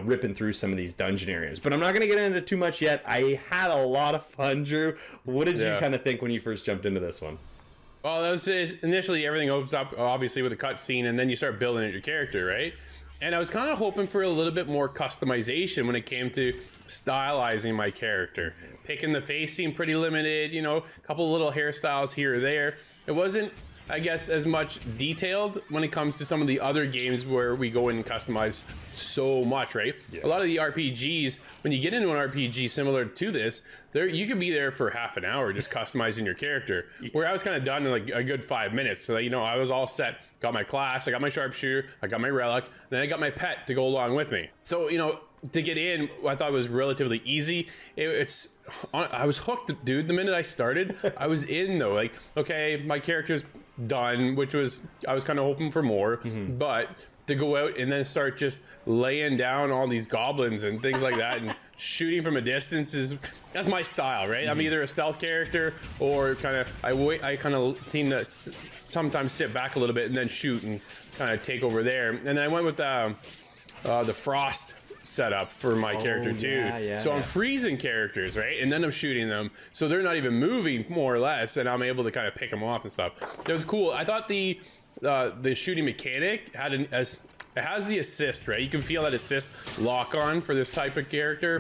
ripping through some of these dungeon areas. But I'm not going to get into too much yet. I had a lot of fun, Drew. What did you kind of think when you first jumped into this one? Well, that was initially everything opens up obviously with a cutscene, and then you start building out your character, right? And I was kind of hoping for a little bit more customization when it came to stylizing my character. Picking the face seemed pretty limited, a couple little hairstyles here or there. It wasn't, I guess, as much detailed when it comes to some of the other games where we go in and customize so much, right? A lot of the RPGs, when you get into an RPG similar to this, you could be there for half an hour just customizing your character. Where I was kind of done in like a good 5 minutes. So, I was all set. Got my class, I got my sharpshooter, I got my relic, and then I got my pet to go along with me. So, to get in, I thought it was relatively easy. I was hooked, dude. The minute I started, I was in though. Like, okay, my character's done, which was, I was kind of hoping for more, but to go out and then start just laying down all these goblins and things like that and shooting from a distance that's my style, right? I'm either a stealth character or I kind of tend to sometimes sit back a little bit and then shoot and kind of take over there. And then I went with the frost setup for my character too. So I'm freezing characters, right? And then I'm shooting them, so they're not even moving, more or less, and I'm able to kind of pick them off and stuff. It was cool. I thought the shooting mechanic it has the assist, right? You can feel that assist lock on for this type of character.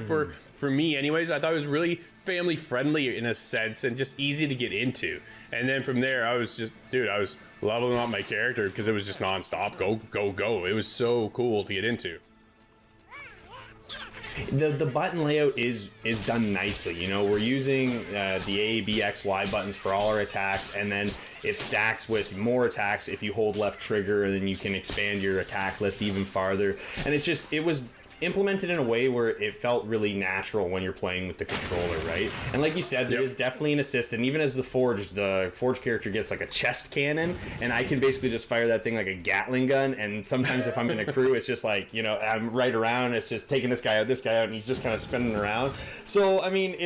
For me anyways, I thought it was really family friendly in a sense and just easy to get into. And then from there, I was leveling up my character because it was just nonstop, go. It was so cool to get into. The button layout is done nicely. We're using the A, B, X, Y buttons for all our attacks, and then it stacks with more attacks if you hold left trigger, and then you can expand your attack list even farther. And it was implemented in a way where it felt really natural when you're playing with the controller, right? And like you said, there is definitely an assist, and even as the Forge character gets like a chest cannon, and I can basically just fire that thing like a Gatling gun, and sometimes if I'm in a crew, it's just like, I'm right around, it's just taking this guy out, and he's just kind of spinning around. So, I mean,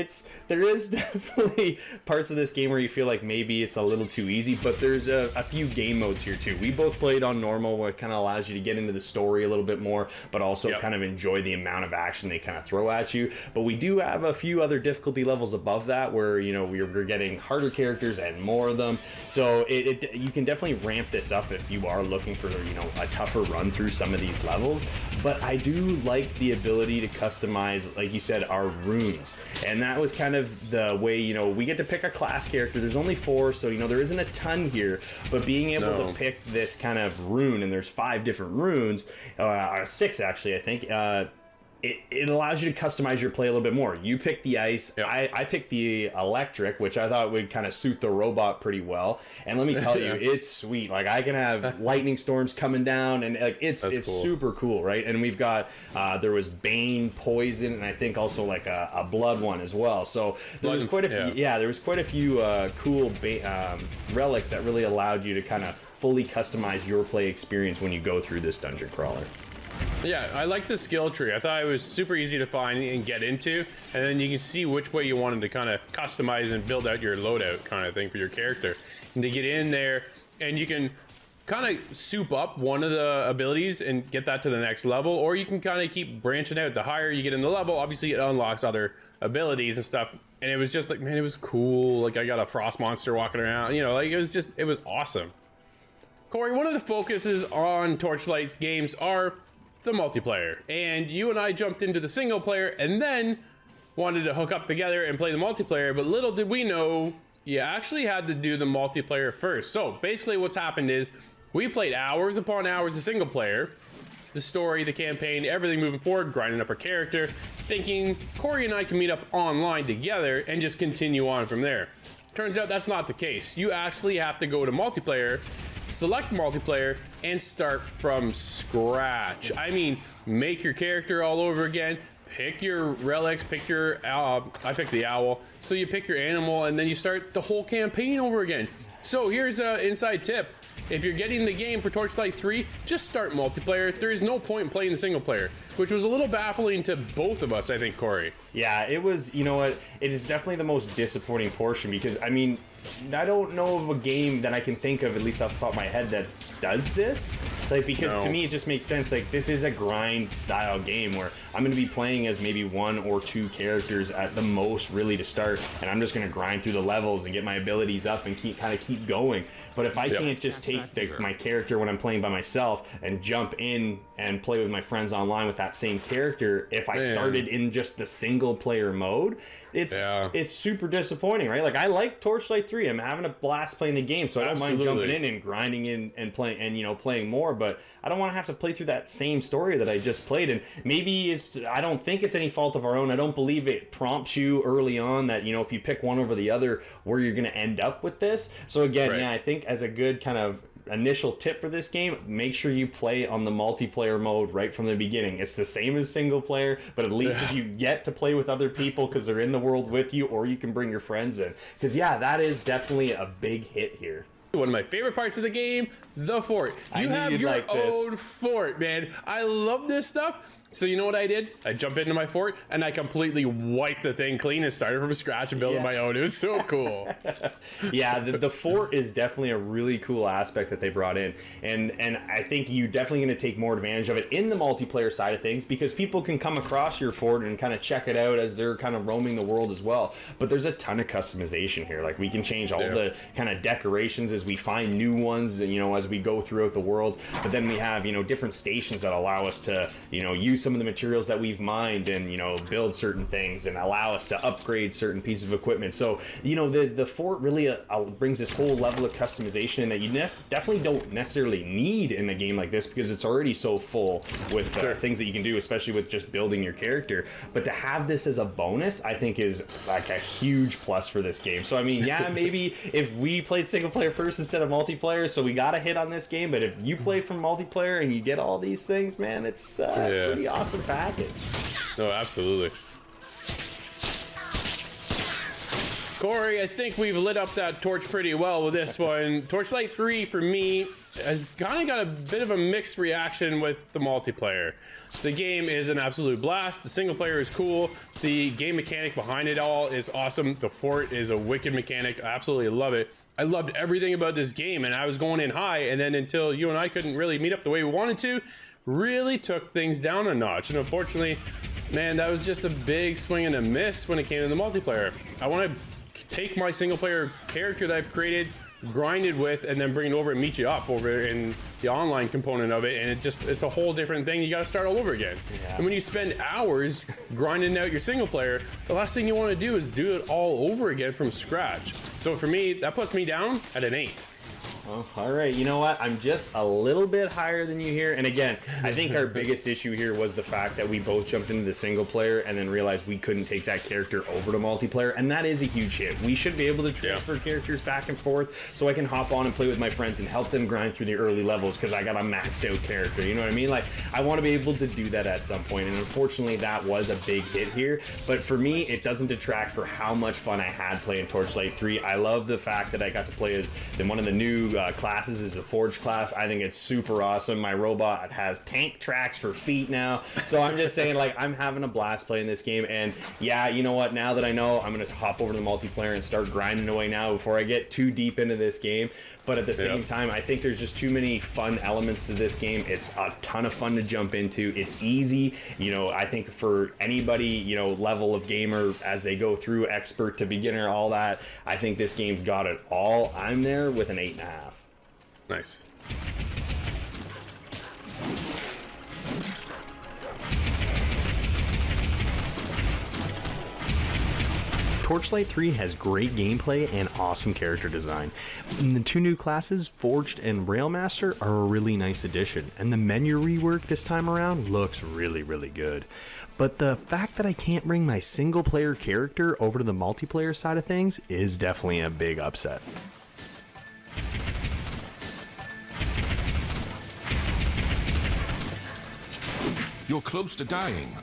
there is definitely parts of this game where you feel like maybe it's a little too easy, but there's a few game modes here too. We both played on normal, where it kind of allows you to get into the story a little bit more, but also kind of enjoy the amount of action they kind of throw at you. But we do have a few other difficulty levels above that where we're getting harder characters and more of them. So you can definitely ramp this up if you are looking for a tougher run through some of these levels. But I do like the ability to customize, like you said, our runes, and that was kind of the way we get to pick a class character. There's only 4, so there isn't a ton here, but being able to pick this kind of rune, and there's 5 different runes, 6 actually, I think. It allows you to customize your play a little bit more. You pick the ice. I picked the electric, which I thought would kind of suit the robot pretty well. And let me tell you, it's sweet. Like, I can have lightning storms coming down, and like it's cool. Super cool, right? And we've got there was Bane, Poison, and I think also like a blood one as well. So there was quite a few cool relics that really allowed you to kind of fully customize your play experience when you go through this dungeon crawler. Yeah, I like the skill tree. I thought it was super easy to find and get into, and then you can see which way you wanted to kind of customize and build out your loadout kind of thing for your character. And to get in there, and you can kind of soup up one of the abilities and get that to the next level, or you can kind of keep branching out. The higher you get in the level, obviously it unlocks other abilities and stuff. And it was just like, man, it was cool. Like, I got a frost monster walking around, it was awesome. Corey, one of the focuses on Torchlight's games are the multiplayer, and you and I jumped into the single player and then wanted to hook up together and play the multiplayer, but little did we know you actually had to do the multiplayer first. So basically what's happened is we played hours upon hours of single player. the story, the campaign, everything moving forward, grinding up our character, thinking Corey and I can meet up online together and just continue on from there. Turns out that's not the case. You actually have to go to multiplayer, select multiplayer, and start from scratch. I mean, make your character all over again, pick your relics, pick your, I picked the owl, so you pick your animal, and then you start the whole campaign over again. So here's an inside tip. If you're getting the game for Torchlight 3, just start multiplayer. There's no point in playing the single player, which was a little baffling to both of us, I think, Corey. Yeah, it was, you know what, it is definitely the most disappointing portion because, I mean, I don't know of a game that I can think of, at least off the top of my head, that does this. Like, because to me, it just makes sense. Like, this is a grind style game where I'm going to be playing as maybe 1 or 2 characters at the most, really, to start. And I'm just going to grind through the levels and get my abilities up and keep going. But if I can't just take my character when I'm playing by myself and jump in and play with my friends online with that same character, if I started in just the single player mode, it's super disappointing, right? Like, I like Torchlight 3. I'm having a blast playing the game, so I don't mind jumping in and grinding in and playing and, you know, playing more, but I don't want to have to play through that same story that I just played. And maybe I don't think it's any fault of our own. I don't believe it prompts you early on that, you know, if you pick one over the other, where you're going to end up with this. So again, I think as a good kind of initial tip for this game, make sure you play on the multiplayer mode right from the beginning. It's the same as single player, but at least if you get to play with other people because they're in the world with you, or you can bring your friends in, because that is definitely a big hit here. One of my favorite parts of the game, the fort. You have your own fort, man. I love this stuff. So you know what I did? I jumped into my fort and I completely wiped the thing clean and started from scratch and building my own. It was so cool. The fort is definitely a really cool aspect that they brought in, and I think you're definitely going to take more advantage of it in the multiplayer side of things, because people can come across your fort and kind of check it out as they're kind of roaming the world as well. But there's a ton of customization here. Like, we can change all the kind of decorations as we find new ones, you know, as we go throughout the worlds. But then we have, you know, different stations that allow us to, you know, use some of the materials that we've mined and, you know, build certain things and allow us to upgrade certain pieces of equipment. So, you know, the fort really brings this whole level of customization in that you definitely don't necessarily need in a game like this, because it's already so full with things that you can do, especially with just building your character. But to have this as a bonus, I think, is like a huge plus for this game. So I mean, maybe if we played single player first instead of multiplayer, so we got a hit on this game. But if you play from multiplayer and you get all these things, man, it's pretty awesome package. No, absolutely. Corey, I think we've lit up that torch pretty well with this one. Torchlight 3 for me has kind of got a bit of a mixed reaction with the multiplayer. The game is an absolute blast. The single player is cool. The game mechanic behind it all is awesome. The fort is a wicked mechanic. I absolutely love it. I loved everything about this game, and I was going in high, and then until you and I couldn't really meet up the way we wanted to, really took things down a notch. And unfortunately, man, that was just a big swing and a miss when it came to the multiplayer. I want to take my single player character that I've created, grinded with, and then bring it over and meet you up over in the online component of it, and it's a whole different thing. You got to start all over again. And when you spend hours grinding out your single player, the last thing you want to do is do it all over again from scratch. So for me, that puts me down at an 8. Oh, all right. You know what? I'm just a little bit higher than you here. And again, I think our biggest issue here was the fact that we both jumped into the single player and then realized we couldn't take that character over to multiplayer. And that is a huge hit. We should be able to transfer characters back and forth so I can hop on and play with my friends and help them grind through the early levels because I got a maxed out character. You know what I mean? Like, I want to be able to do that at some point. And unfortunately, that was a big hit here. But for me, it doesn't detract for how much fun I had playing Torchlight 3. I love the fact that I got to play as one of the new classes is a forge class. I think it's super awesome. My robot has tank tracks for feet now. So I'm just saying, like, I'm having a blast playing this game. And yeah, you know what? Now that I know, I'm going to hop over to the multiplayer and start grinding away now before I get too deep into this game. But at the same time, I think there's just too many fun elements to this game. It's a ton of fun to jump into. It's easy. You know, I think for anybody, you know, level of gamer as they go through, expert to beginner, all that, I think this game's got it all. I'm there with an 8.5. Nice. Torchlight 3 has great gameplay and awesome character design. And the 2 new classes, Forged and Railmaster, are a really nice addition, and the menu rework this time around looks really, really good. But the fact that I can't bring my single player character over to the multiplayer side of things is definitely a big upset. You're close to dying.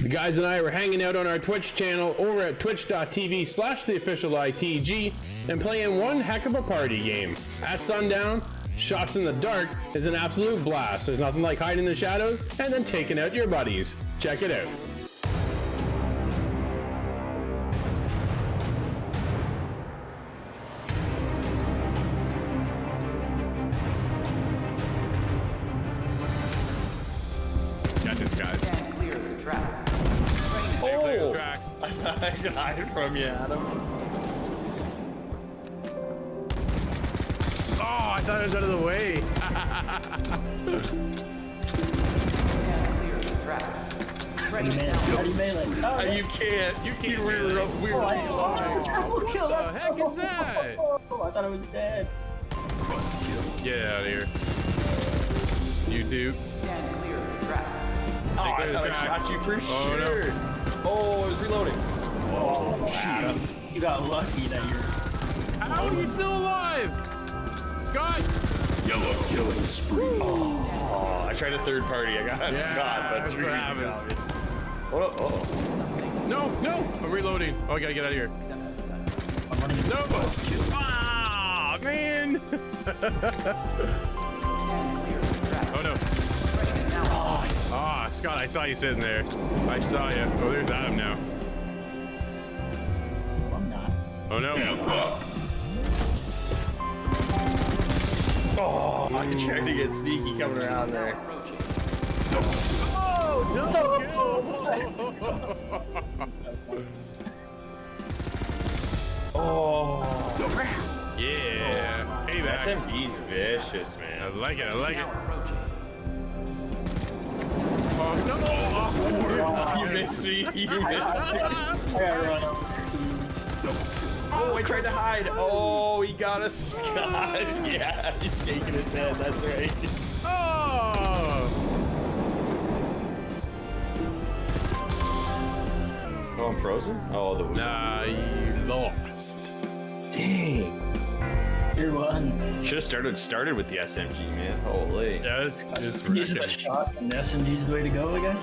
The guys and I were hanging out on our Twitch channel over at twitch.tv/theofficialitg and playing one heck of a party game. At sundown, shots in the dark is an absolute blast. There's nothing like hiding in the shadows and then taking out your buddies. Check it out. Got this guy. Stand clear of the tracks. Stay clear of the tracks. I could hide from you, Adam. Oh, I thought it was out of the way. Stand clear of the tracks. How do you melee? You can't. You can't We do were that. up. We were Triple kill. What the heck is that? Oh, I thought I was dead. Get out of here. You do. Stand clear of the tracks. Oh, Take I the thought I tracks. shot you for Oh, no. sure. Oh, I was reloading. Oh, Adam. You got lucky that you're. How are you still alive? Scott! Yellow killing spree. Oh, I tried a third party. I got Yeah, Scott, but that's what happens. Oh, oh. No, no! I'm reloading. Oh, I gotta get out of here. No! Ah, man! Stand clear of the tracks. Oh, no. Is now Ah, Scott, I saw you sitting there. I saw you. Oh, there's Adam now. I'm not. Oh, no. Oh, I tried to get sneaky coming around there. approaching. Oh. Yeah. Payback. SMG's vicious, I man. like it. I like it. Now approaching. Oh, no. You missed me. You missed me. I gotta run over. Oh, I tried to hide. Oh, he got us, Scott. Yeah, he's shaking his head. That's right. Oh! Oh, I'm frozen? Oh, the Nah, you lost. Dang. You're one. Should have started with the SMG, man. Holy. Yeah, it's Use the wrecking. shot and SMG's the way to go, I guess.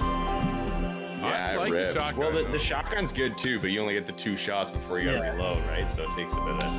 Yeah, I like it the rips. shotgun, Well, though. the shotgun's good too, but you only get the 2 shots before you gotta Yeah. reload, right? So it takes a bit of.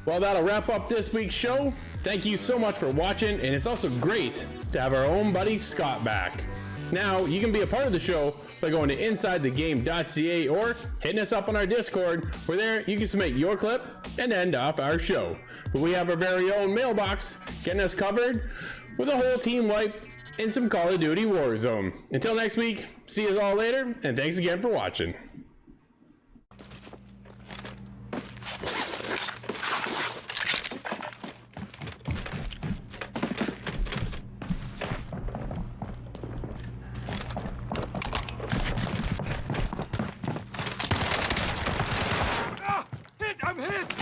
Well, that'll wrap up this week's show. Thank you so much for watching, and it's also great to have our own buddy Scott back. Now, you can be a part of the show by going to InsideTheGame.ca or hitting us up on our Discord, where there you can submit your clip and end off our show. But we have our very own mailbox getting us covered with a whole team wipe in some Call of Duty Warzone. Until next week, see us all later, and thanks again for watching. I'm hit!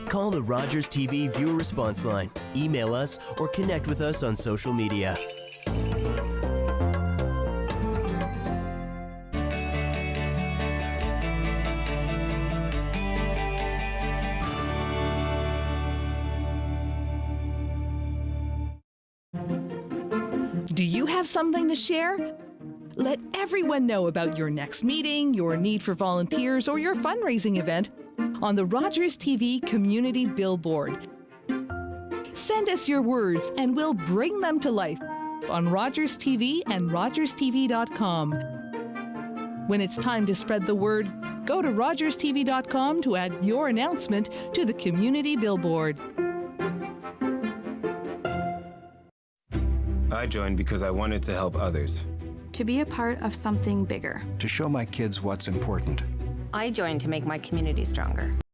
Call the Rogers TV viewer response line, email us, or connect with us on social media. Do you have something to share? Let everyone know about your next meeting, your need for volunteers, or your fundraising event on the Rogers TV Community Billboard. Send us your words and we'll bring them to life on Rogers TV and rogerstv.com. When it's time to spread the word, go to rogerstv.com to add your announcement to the Community Billboard. I joined because I wanted to help others. To be a part of something bigger. To show my kids what's important. I joined to make my community stronger.